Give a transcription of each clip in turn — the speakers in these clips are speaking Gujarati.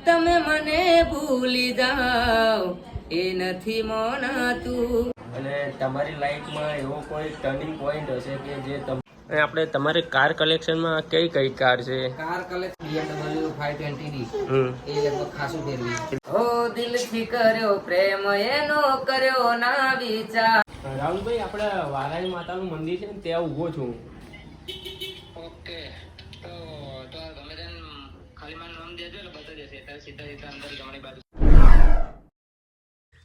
તમે મને ભૂલી જાઓ એ નથી મોનાતું. અને તમારી લાઈફમાં એવો કોઈ ટર્નિંગ પોઈન્ટ હશે કે જે આપણે તમારી કાર કલેક્શનમાં કઈ કઈ કાર છે? કાર કલેક્શન BMW 520D એ લગભગ ખાસું ફેરવી. હો દિલથી કર્યો પ્રેમ એનો કર્યો ના વિચાર. રાહુલભાઈ, આપણે વારાઈ માતાનું મંદિર છે ને ત્યાં ઊભો છું. ઓકે, તો ગમે તેમ ખાલી મારું નામ દેજો એટલે બતાવી દેશે. એટલે સીધા અંદર જમણી બાજુ.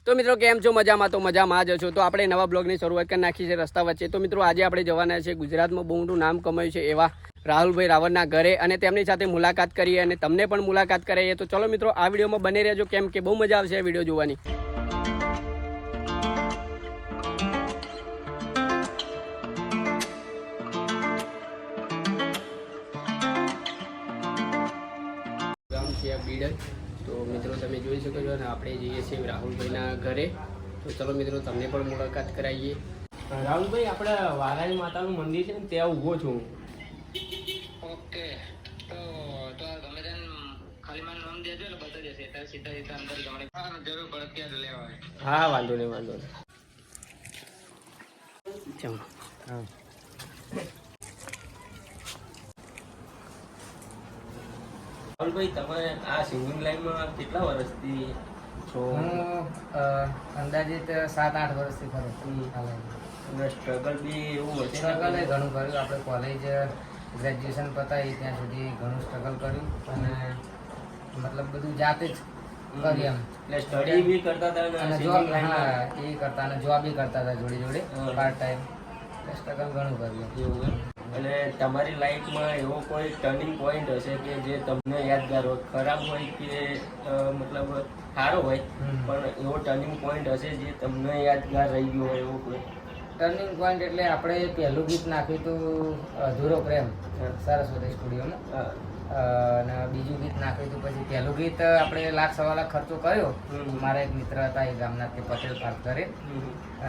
તો મિત્રો કેમ છો? મજામાં? તો મજામાં જ છો. તો આપણે નવા બ્લોગની શરૂઆત કરી નાખી છે રસ્તા વચ્ચે. તો મિત્રો આજે આપણે જવાના છે ગુજરાતમાં બહુ મોટું નામ કમાયું છે એવા રાહુલભાઈ રાવળના ઘરે, અને તેમની સાથે મુલાકાત કરીએ અને તમને પણ મુલાકાત કરાવીએ. તો ચલો મિત્રો આ વિડીયોમાં બને રહેજો, કેમ કે બહુ મજા આવશે આ વિડીયો જોવાની. ગામ છે આ બીડર. તો મિત્રો તમે જોઈ શકો છો અને આપણે જઈએ છીએ રાહુલભાઈના ઘરે. તો ચલો મિત્રો તમને પણ મુલાકાત કરાવીએ. રાહુલભાઈ, આપણે વારાઈ માતાનું મંદિર છે ને ત્યાં ઊભો છું. ઓકે, તો ગમે તેમ ખાલી મારું નામ દેજો એટલે બતાવી દેશે. એટલે સીધા અંદર જમણી બાજુ. જરૂર પડે ત્યારે લેવા આવે. હા, વાંધો નહીં, વાંધો નહીં. ચાલો. હા. રાહુલભાઈ, તમે આ સિંગિંગ લાઈનમાં કેટલા વર્ષથી છો? હું અંદાજિત 7-8 વર્ષથી કરું. અને સ્ટ્રગલ બી એવું હશે? સ્ટ્રગલ એ ઘણું કર્યું. આપણે કોલેજ ગ્રેજ્યુએશન પતાવી ત્યાં સુધી ઘણું સ્ટ્રગલ કર્યું અને મતલબ બધું જાતે જ કરી એમ. એટલે સ્ટડી બી કરતા હતા અને જોબ, હા, એ કરતા અને જોબ બી કરતા હતા જોડે જોડે પાર્ટ ટાઈમ. એટલે સ્ટ્રગલ ઘણું કર્યું. એવું એમ? અને તમારી લાઈફમાં એવો કોઈ ટર્નિંગ પોઈન્ટ હશે કે જે તમને યાદગાર હોય, ખરાબ હોય કે મતલબ સારો હોય, પણ એવો ટર્નિંગ પોઈન્ટ હશે જે તમને યાદગાર રહી ગયો હોય એવો કોઈ? ટર્નિંગ પોઈન્ટ એટલે આપણે પહેલું ગીત નાખ્યું હતું અધૂરો પ્રેમ સરસ્વતી સ્ટુડિયોમાં, અને બીજું ગીત નાખ્યું હતું. પછી પહેલું ગીત આપણે 1.25 લાખ ખર્ચો કર્યો. મારા એક મિત્ર હતા એ ગામના, તે પટેલ પાર્ક કરે,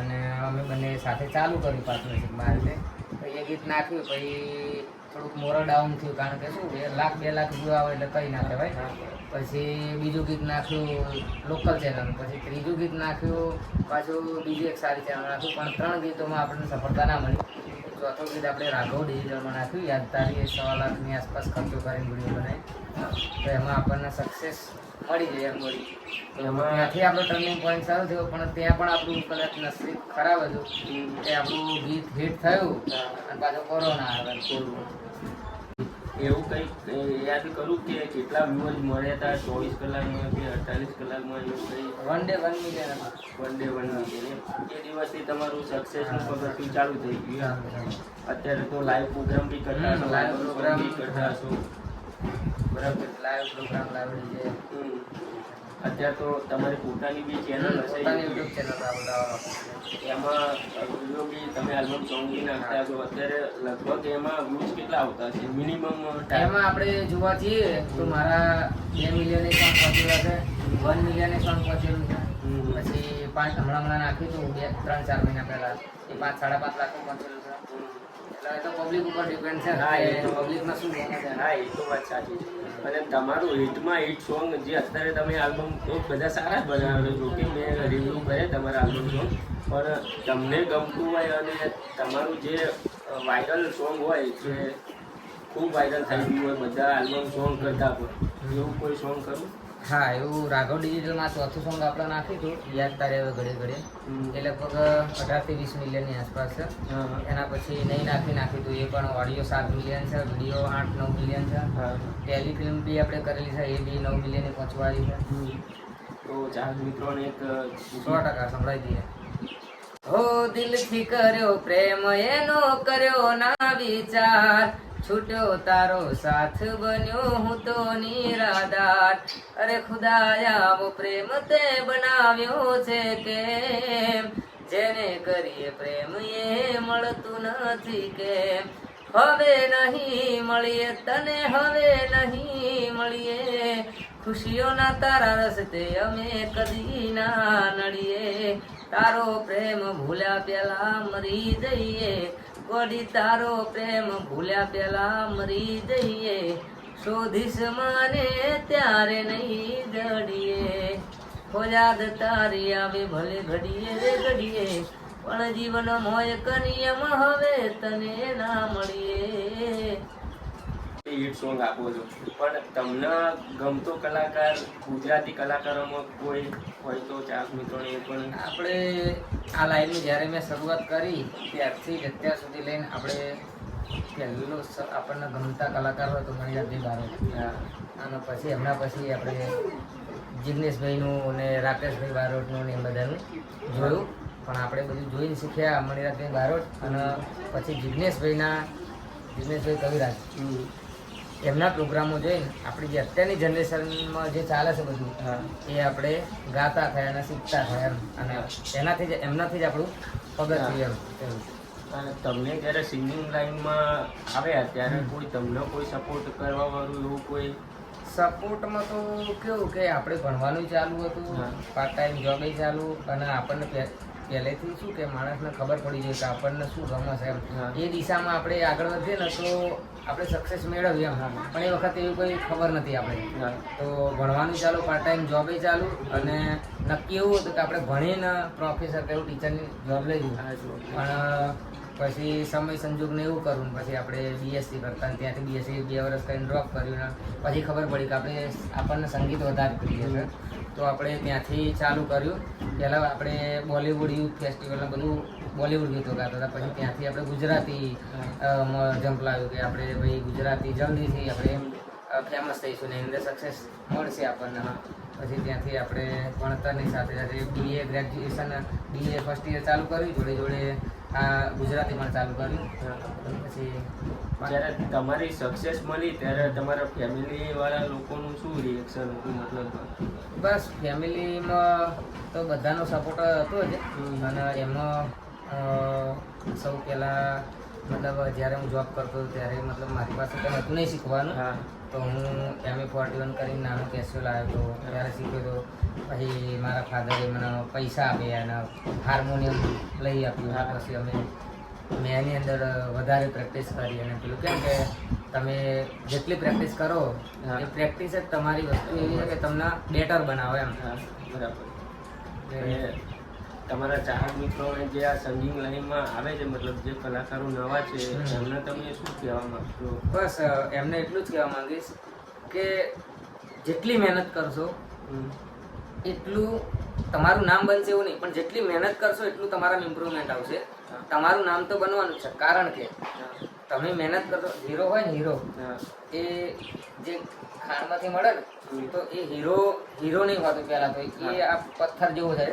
અને અમે બંને સાથે ચાલુ કર્યું પાર્ટનરશીપમાં આ રીતે. તો એ ગીત નાખ્યું, પછી થોડુંક મોરલ ડાઉન થયું, કારણ કે શું 1 લાખ 2 લાખ વ્યૂ આવે એટલે કંઈ ના કહેવાય. પછી બીજું ગીત નાખ્યું લોકલ ચેનલ, પછી ત્રીજું ગીત નાખ્યું પાછું બીજી એક સારી ચેનલ નાખ્યું, પણ 3 ગીતોમાં આપણને સફળતા ના મળી. ચોથું ગીત આપણે રાઘવ ડિજિટલમાં નાખ્યું, યાદ તારી, 1.25 લાખની આસપાસ ખર્ચો કરીને વિડીયો બનાવી. તો એમાં આપણને સક્સેસ મળી જાય એમ મળી. એમાં ત્યાંથી આપણો ટર્નિંગ પોઈન્ટ સારો થયો, પણ ત્યાં પણ આપણું કદાચ નસીબ ખરાબ હતું કે આપણું ગીત હિટ થયું અને પાછો કોરોના આવ્યો. એવું કંઈક યાદ કરું કે કેટલા વ્યુઅર્સ મળ્યા હતા 24 કલાકમાં કે 48 કલાકમાં? એવું કંઈ? વન ડે 1 મિલિયન હતા. One day 1 million. એ દિવસથી તમારું સક્સેસનું પગથિયું ચાલુ થઈ ગયું. અત્યારે તો લાઈવ પ્રોગ્રામ બી કરતા હશો, લાઈવ પ્રોગ્રામ બી કરતા હશો, બરાબર? લાઈવ પ્રોગ્રામ લાવડી છે. અત્યારે તો તમારી પોતાની બી ચેનલ હશે, પોતાની યુટ્યુબ ચેનલ આપણા, એમાં વિડીયો બી તમે આલ્બમ સોંગ બી નાખતા છો. અત્યારે લગભગ એમાં વ્યૂઝ કેટલા આવતા છે મિનિમમ? એમાં આપણે જોવા જઈએ તો મારા 2 મિલિયન સોંગ પહોંચેલા છે, 1 મિલિયન સોંગ પહોંચેલું છે. પછી 5 હમણાં નાખ્યું હતું 3-4 મહિના પહેલા, એ 5-5.5 લાખ પહોંચેલું છે. એટલે તો પબ્લિક ઉપર ડિપેન્ડ છે. હા, એ પબ્લિકમાં શું ગમે છે. હા, એ તો વાત સાચી છે. અને તમારું હિટ સોંગ જે અત્યારે તમે આલ્બમ તો બધા સારા જ બનાવેલો છો, કે મેં રિવ્યૂ કરે તમારા આલ્બમ સોંગ, પણ તમને ગમતું હોય અને તમારું જે વાયરલ સોંગ હોય જે ખૂબ વાયરલ થઈ ગયું હોય બધા આલ્બમ સોંગ કરતા પણ, એવું કોઈ સોંગ કરું? હા, એવું રાઘવ ડિજિટલમાં ચોથું સોંગ આપણે નાખ્યું હતું, યાદ તારે હવે ઘડે ઘડે. એ લગભગ 18-20 મિલિયનની આસપાસ છે. એના પછી નહીં નાખ્યું હતું, એ પણ ઓડિયો 7 મિલિયન છે, વિડીયો 8-9 મિલિયન છે. ટેલિફિલ્મ બી આપણે કરેલી છે, એ બી 9 મિલિયન પહોંચવાળી છે. તો ચાર મિત્રોને એક 100% સંભળાવી દઈએ. હો દિલથી કર્યો પ્રેમ એનો કર્યો ના વિચાર, છૂટ્યો તારો સાથ બન્યો હું તો નિરાધાર. અરે ખુદાયા પ્રેમ તે બનાવ્યો છે કેમ, જેને કરીએ પ્રેમ એ મળતું નથી કેમ. હવે નહીં મળીએ તને, હવે નહીં મળીએ, ખુશીઓના તારા રસ્તે અમે કદી ના નડીએ. તારો પ્રેમ ભૂલ્યા પેલા મરી જઈએ, ગોડી તારો પ્રેમ ભૂલ્યા પેલા મરી જઈએ. શોધીશ મને ત્યારે નહીં અડીએ ખોજાદ તારી આવે ભલે ઘડીએ રે ઘડીએ પણ જીવન મોય કનિયમ હવે તને ના મળીએ. હિટ સોંગ આપો છો, પણ તમને ગમતો કલાકાર ગુજરાતી કલાકારોમાં કોઈ હોય તો ચાર મિત્રોને એ પણ આપણે આ લાઈનની જ્યારે મેં શરૂઆત કરી ત્યારથી જ અત્યાર સુધી લઈને આપણે પહેલો આપણને ગમતા કલાકાર હોય તો મણિલાલભાઈ બારોટ, અને પછી એમના પછી આપણે જિગ્નેશભાઈનું અને રાકેશભાઈ બારોટનું ને એ બધાનું જોયું, પણ આપણે બધું જોઈને શીખ્યા મણિલાલભાઈ બારોટ અને પછી જિગ્નેશભાઈ કવિરાજ એમના પ્રોગ્રામો જોઈને આપણી જે અત્યારની જનરેશનમાં જે ચાલે છે બધું એ આપણે ગાતા થયા અને શીખતા થયા એમ, અને એમનાથી જ આપણું પગથિયું એમ. અને તમને જ્યારે સિંગિંગ લાઈનમાં આવ્યા ત્યારે તમને કોઈ સપોર્ટ કરવા વાળું એવું કોઈ? સપોર્ટમાં તો કેવું કે આપણે ભણવાનું ચાલુ હતું, પાર્ટ ટાઈમ જોબે ચાલુ, અને આપણને પહેલેથી શું કે માણસને ખબર પડી જાય કે આપણને શું ગમે છે એમ, એ દિશામાં આપણે આગળ વધીએ ને તો આપણે સક્સેસ મેળવીએ એમ. પણ એ વખતે એવી કોઈ ખબર નથી આપણે, તો ભણવાનું ચાલુ, પાર્ટ ટાઈમ જોબે ચાલુ, અને નક્કી એવું હતું કે આપણે ભણીને પ્રોફેસર કે એવું ટીચરની જોબ લઈ લીધું. પણ પછી સમય સંજોગને એવું કરવું, પછી આપણે બીએસસી કરતા, ત્યાંથી બીએસસી 2 વર્ષ કરીને ડ્રોપ કર્યું ને પછી ખબર પડી કે આપણને સંગીત વધારે પ્રિય છે, તો આપણે ત્યાંથી ચાલુ કર્યું. પહેલાં આપણે બોલિવૂડ યુથ ફેસ્ટિવલને બધું બોલિવૂડ ગીતો ગાતા હતા, પછી ત્યાંથી આપણે ગુજરાતી જંપ લાવ્યું કે આપણે ભાઈ ગુજરાતી જલ્દીથી આપણે ફેમસ થઈશું ને અંદર સક્સેસ મળશે આપણને. પછી ત્યાંથી આપણે ભણતરની સાથે સાથે BA graduation BA first year ચાલુ કર્યું, જોડે જોડે આ ગુજરાતી પણ ચાલુ કર્યું. પછી જ્યારે તમારી સક્સેસ મળી ત્યારે તમારા ફેમિલીવાળા લોકોનું શું રિએક્શન હતું? મતલબ બસ ફેમિલીમાં તો બધાનો સપોર્ટ હતો જ, અને એમાં સૌ પહેલાં મતલબ જ્યારે હું જોબ કરતો હતો ત્યારે મતલબ મારી પાસે કંઈ હતું નહીં શીખવાનું, તો હું MA41 કરીને નાનો કેસ્યો લાવ્યો હતો, ત્યારે શીખ્યો હતો. પછી મારા ફાધરે મને પૈસા આપ્યા અને હાર્મોનિયમ લઈ આપ્યું. પછી મેં એની અંદર વધારે પ્રેક્ટિસ કરી, અને પેલું કેમ કે તમે જેટલી પ્રેક્ટિસ કરો એ પ્રેક્ટિસ જ તમારી વસ્તુ એવી છે કે તમને બેટર બનાવો એમ. બરાબર. તમારા ચાહક મિત્રોને જે આ સિંગિંગ લાઈનમાં આવે છે, મતલબ જે કલાકારો નવા છે, એમને તમે શું કહેવા માંગશો? બસ એમને એટલું જ કહેવા માંગીશ કે જેટલી મહેનત કરશો એટલું તમારું નામ બનશે એવું નહીં, પણ જેટલી મહેનત કરશો એટલું તમારામાં ઇમ્પ્રુવમેન્ટ આવશે. તમારું નામ તો બનવાનું છે, કારણ કે તમે મહેનત કરશો. હીરો હોય ને, હીરો એ જે ખાણમાંથી મળે ને, તો એ હીરો નહીં હોતો પહેલાં તો, એ આ પથ્થર જેવો છે,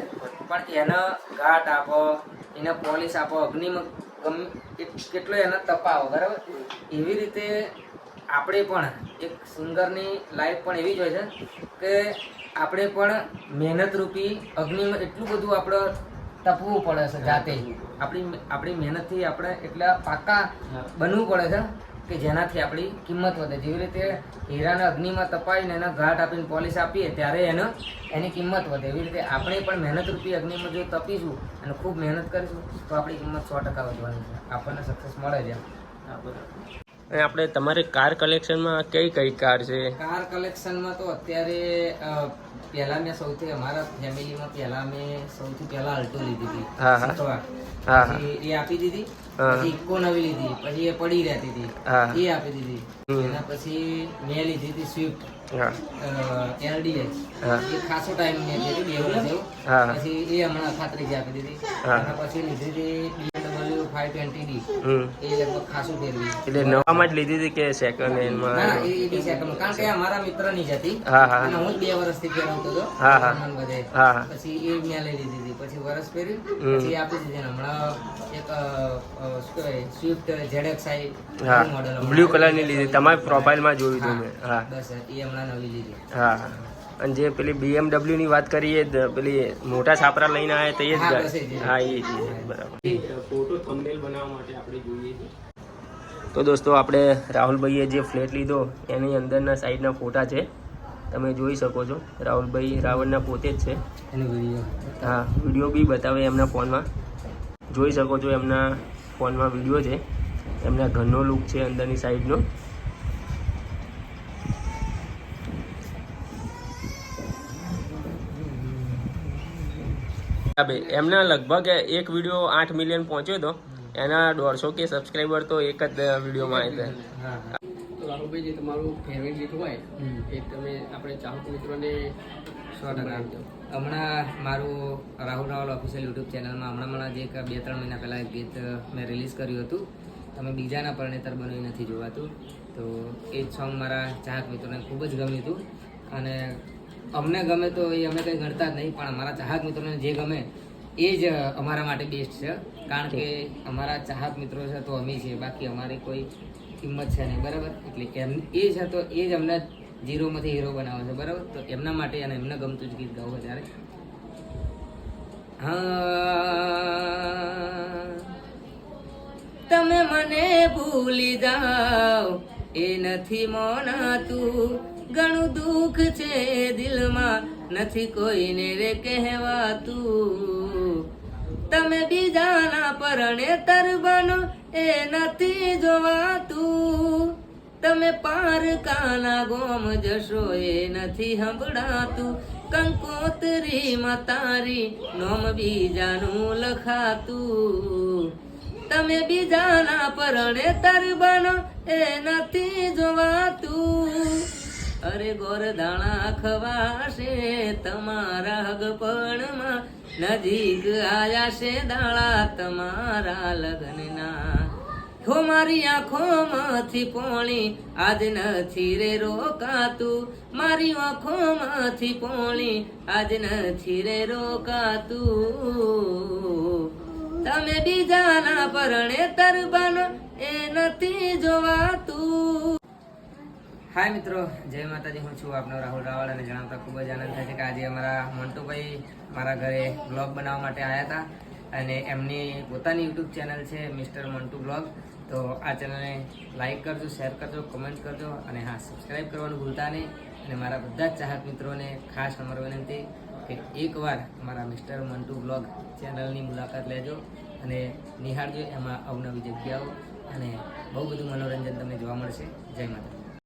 પણ એને ઘાટ આપો, એને પોલિશ આપો, અગ્નિમાં કેટલો એને તપાવો, બરાબર? એવી રીતે આપણે પણ એક સિંગરની લાઈફ પણ એવી જ હોય છે કે આપણે પણ મહેનતરૂપી અગ્નિમાં એટલું બધું આપણે તપવું પડે છે જાતે. આપણી મહેનતથી આપણે એટલા પાકા બનવું પડે છે કે જેનાથી આપણી કિંમત વધે. જેવી રીતે હીરાને અગ્નિમાં તપાવીને એને ઘાટ આપીને પોલિશ આપીએ ત્યારે એની કિંમત વધે, એવી રીતે આપણે પણ મહેનતરૂપી અગ્નિમાં જો તપીશું અને ખૂબ મહેનત કરીશું તો આપણી કિંમત 100% વધવાની છે, આપણને સક્સેસ મળે છે. અને આપણે તમારે કાર કલેક્શનમાં કઈ કાર છે? કાર કલેક્શનમાં તો અત્યારે પહેલાં મેં અમારા ફેમિલીમાં મેં સૌથી પહેલાં અલ્ટો લીધી હતી, પછી એ આપી દીધી. પછી ઇકો નવી લીધી, પછી એ પડી રહેતી હતી, એ આપી દીધી. એના પછી મેં લીધી હતી સ્વિફ્ટ LDX, એ ખાસો ટાઈમ મેં લીધી, 2 વર્ષ જેવું. પછી એ હમણાં ખાતરીથી આપી દીધી. એના પછી લીધી હતી BMW 520D, એ લગભગ ખાસું ફેરવી. એટલે નવામાં જ લીધી હતી કે સેકન્ડ હેન્ડમાં? ના, એ બી સેકન્ડ, કારણ કે અમારા મિત્રની જ હતી અને હું જ 2 વર્ષથી ફેરવતો હતો બધે. પછી એ મેં લઈ લીધી હતી, પછી વર્ષ ફેરી, પછી આપી દીધી. હમણાં એક શું કહેવાય સ્વિફ્ટ ZXi મોડલ બ્લુ કલરની લીધી, તમારી પ્રોફાઇલમાં જોયું હતું મેં. બસ એ હમણાં નવી લીધી. અને જે પેલી BMW ની વાત કરીએ, પેલી મોટા છાપરા લઈને આવ્યા તો એ જ? એ બરાબર. ફોટો થંબનેલ બનાવવા માટે આપણે જોઈએ છીએ. તો દોસ્તો, આપણે રાહુલભાઈએ જે ફ્લેટ લીધો એની અંદરના સાઈડના ફોટા છે, તમે જોઈ શકો છો. રાહુલભાઈ રાવણના પોતે જ છે. વિડીયો બી બતાવે એમના ફોનમાં, જોઈ શકો છો. એમના ફોનમાં વિડીયો છે, એમના ઘરનો લુક છે અંદરની સાઈડનો. એમને લગભગ એક વિડીયો 8 મિલિયન પહોંચ્યો હતો, એના 150K સબસ્ક્રાઈબર તો એક જ વિડીયોમાં આવ્યા હતા. હા તો રાહુલભાઈ જે તમારું ફેવરેટ ગીત હોય એ તમે આપણે ચાહક મિત્રોને 100%. હમણાં મારું રાહુલ રાવલ ઓફિશિયલ યુટ્યુબ ચેનલમાં હમણાં જે 2-3 મહિના પહેલાં એક ગીત મેં રિલીઝ કર્યું હતું, તમે બીજાના પરણેતર બનવી નથી જોવાતું. તો એ જ સોંગ મારા ચાહક મિત્રોને ખૂબ જ ગમ્યું હતું. અને અમને ગમે તો એ અમે કંઈ ગણતા જ નહીં, પણ અમારા ચાહક મિત્રોને જે ગમે એ જ અમારા માટે બેસ્ટ છે. કારણ કે અમારા ચાહક મિત્રો છે તો અમે છીએ, બાકી અમારી કોઈ કિંમત છે નહીં, બરાબર. એટલે એ છે તો એ જ અમને 0માંથી હીરો બનાવે છે, બરાબર. તો એમના માટે અને એમને ગમતું જ ગીત ગાવું ત્યારે તમે મને ભૂલી જાઓ એ નથી મોનાતું, ઘણું દુઃખ છે દિલમાં નથી કોઈને રે કહેવાતું. તમે બીજાના પરણેતર બનો એ નથી જોવાતું, તમે પારકાના ગોમ જશો એ નથી સંભળાતું. કંકોતરીમાં તારી નોમ બીજાનું લખાતું, તમે બીજાના પરણેતર બનો એ નથી જોવાતું. અરે ગોરધાણા ખવાશે તમારા હગપણમાં, નજીક આયા છે દાળા તમારા લગ્નના. હો મારી આંખોમાંથી પોણી આજ નથી રે રોકાતું, મારી આંખોમાંથી પોણી આજ નથી રે રોકાતું. તમે બીજાના પરણેતર બનો એ નથી જોવાતું. હાય મિત્રો, જય માતાજી. હું છું આપનો રાહુલ રાવળ અને જણાવતા ખૂબ જ આનંદ થાય છે કે આજે અમારા મંટુભાઈ મારા ઘરે બ્લોગ બનાવવા માટે આવ્યા હતા. અને એમની પોતાની યુટ્યુબ ચેનલ છે મિસ્ટર મંટુ બ્લોગ. તો આ ચેનલને લાઈક કરજો, શેર કરજો, કમેન્ટ કરજો અને હા, સબસ્ક્રાઈબ કરવાનું ભૂલતા નહીં. અને મારા બધા જ ચાહક મિત્રોને ખાસ અમારી વિનંતી કે એકવાર અમારા મિસ્ટર મંટુ બ્લોગ ચેનલની મુલાકાત લેજો અને નિહાળજો. એમાં અવનવી જગ્યાઓ અને બહુ બધું મનોરંજન તમને જોવા મળશે. જય માતા.